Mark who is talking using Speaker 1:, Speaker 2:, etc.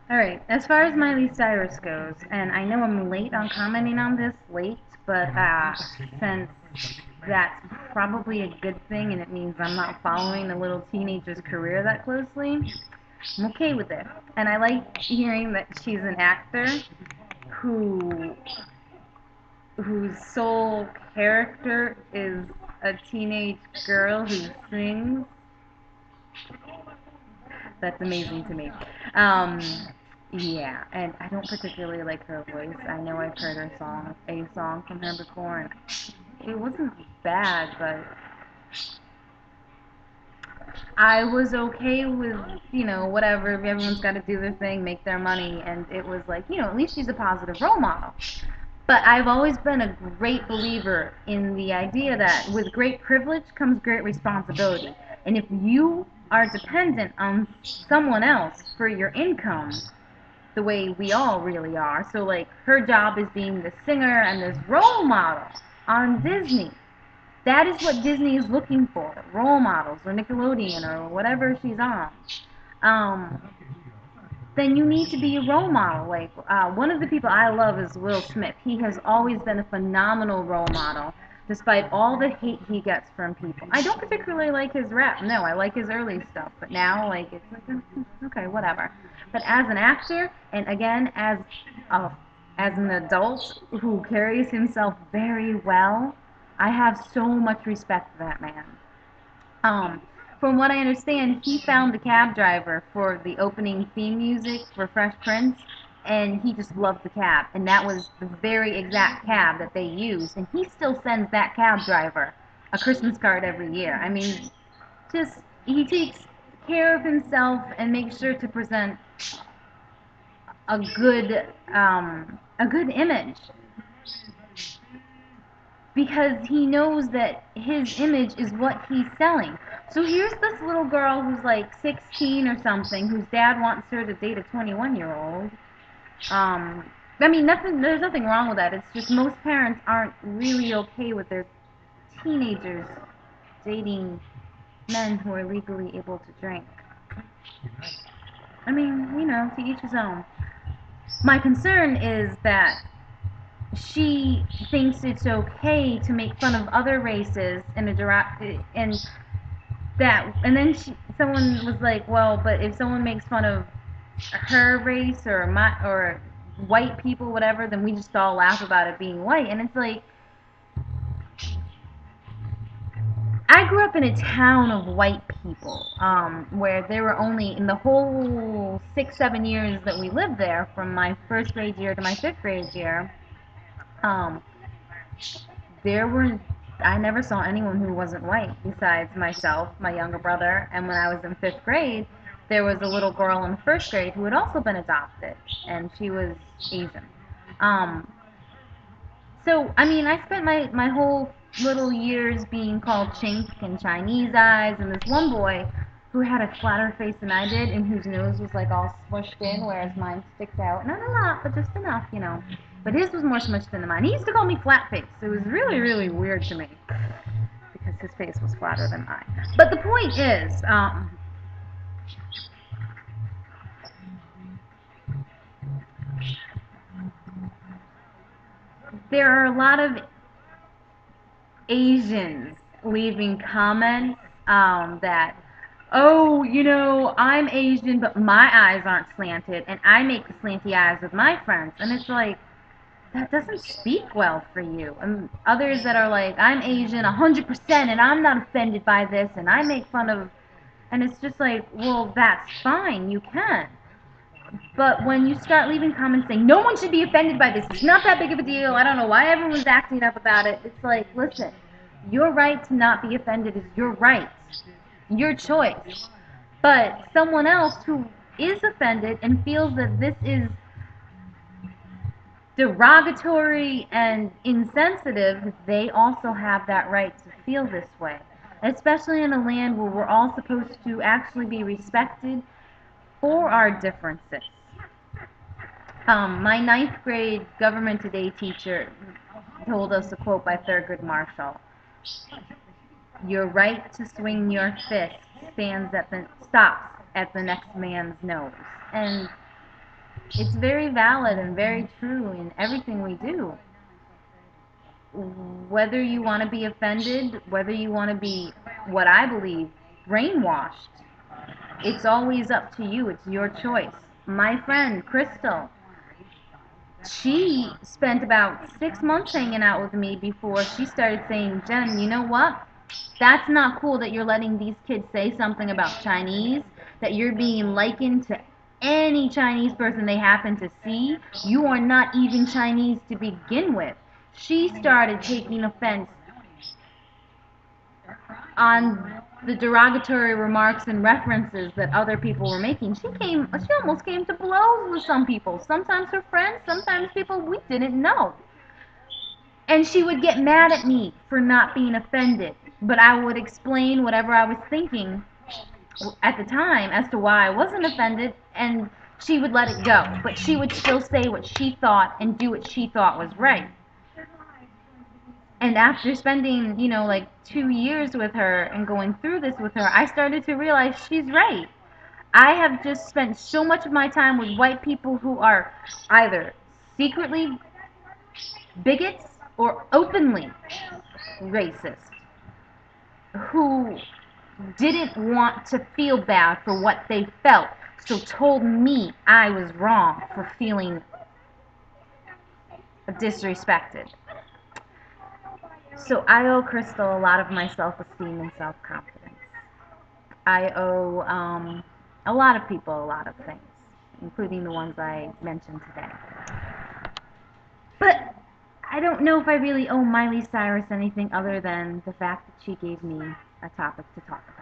Speaker 1: Alright, as far as Miley Cyrus goes, and I know I'm late on commenting on this, but since that's probably a good thing and it means I'm not following a little teenager's career that closely, I'm okay with it. And I like hearing that she's an actor who whose sole character is a teenage girl who sings. That's amazing to me. Um, yeah, and I don't particularly like her voice. I know I've heard a song from her before, and it wasn't bad, but I was okay with, whatever. Everyone's got to do their thing, make their money, and it was like, at least she's a positive role model. But I've always been a great believer in the idea that with great privilege comes great responsibility. And if you are dependent on someone else for your income, the way we all really are, so like her job is being the singer and this role model on Disney. That is what Disney is looking for, role models, or Nickelodeon, or whatever she's on. Um, then you need to be a role model. Like one of the people I love is Will Smith. He has always been a phenomenal role model, despite all the hate he gets from people. I don't particularly like his rap. No, I like his early stuff, but now like it's like okay, whatever. But as an actor, and again uh, as an adult who carries himself very well, I have so much respect for that man. Um, from what I understand, he found the cab driver for the opening theme music for Fresh Prince, and he just loved the cab. And that was the very exact cab that they used. And he still sends that cab driver a Christmas card every year. I mean, just he takes care of himself and makes sure to present a good image because he knows that his image is what he's selling. So here's this little girl who's like 16 or something, whose dad wants her to date a 21-year-old. Um, I mean, there's nothing wrong with that. It's just most parents aren't really okay with their teenagers dating men who are legally able to drink. I mean, to each his own. My concern is that she thinks it's okay to make fun of other races in a direct and then someone was like, well, but if someone makes fun of her race or white people, whatever, then we just all laugh about it being white. And it's like, I grew up in a town of white people, where there were only in the whole 6, 7 years that we lived there, from my first grade year to my fifth grade year. Um, there were I never saw anyone who wasn't white besides myself, my younger brother, and when I was in fifth grade, there was a little girl in first grade who had also been adopted, and she was Asian. Um, so, I mean, I spent my whole little years being called chink and Chinese eyes, and this one boy who had a flatter face than I did, and whose nose was like all smushed in, whereas mine sticks out. Not a lot, but just enough. But his was more smushed than mine. He used to call me flat face. It was really, really weird to me because his face was flatter than mine. But the point is, there are a lot of Asians leaving comments that, oh, I'm Asian, but my eyes aren't slanted, and I make the slanty eyes with my friends. And it's like, that doesn't speak well for you. And others that are like, I'm Asian 100%, and I'm not offended by this, and I make fun of. And it's just like, well, that's fine, you can. But when you start leaving comments saying, no one should be offended by this, it's not that big of a deal, I don't know why everyone's acting up about it, it's like, listen, your right to not be offended is your right, your choice. But someone else who is offended and feels that this is derogatory and insensitive, they also have that right to feel this way. Especially in a land where we're all supposed to actually be respected for our differences. My ninth grade government today teacher told us a quote by Thurgood Marshall: "Your right to swing your fist stops at the next man's nose." And It's very valid and very true in everything we do. Whether you want to be offended, whether you want to be, what I believe, brainwashed, it's always up to you. It's your choice. My friend Crystal, she spent about 6 months hanging out with me before she started saying, Jen, you know what? That's not cool that you're letting these kids say something about Chinese, that you're being likened to any Chinese person they happen to see. You are not even Chinese to begin with. She started taking offense on the derogatory remarks and references that other people were making. She almost came to blows with some people. Sometimes her friends, sometimes people we didn't know. And she would get mad at me for not being offended. But I would explain whatever I was thinking at the time as to why I wasn't offended, and she would let it go. But she would still say what she thought and do what she thought was right. And after spending, like 2 years with her and going through this with her, I started to realize she's right. I have just spent so much of my time with white people who are either secretly bigots or openly racist, who didn't want to feel bad for what they felt, so told me I was wrong for feeling disrespected. So I owe Crystal a lot of my self-esteem and self-confidence. I owe a lot of people a lot of things, including the ones I mentioned today. But I don't know if I really owe Miley Cyrus anything other than the fact that she gave me a topic to talk about.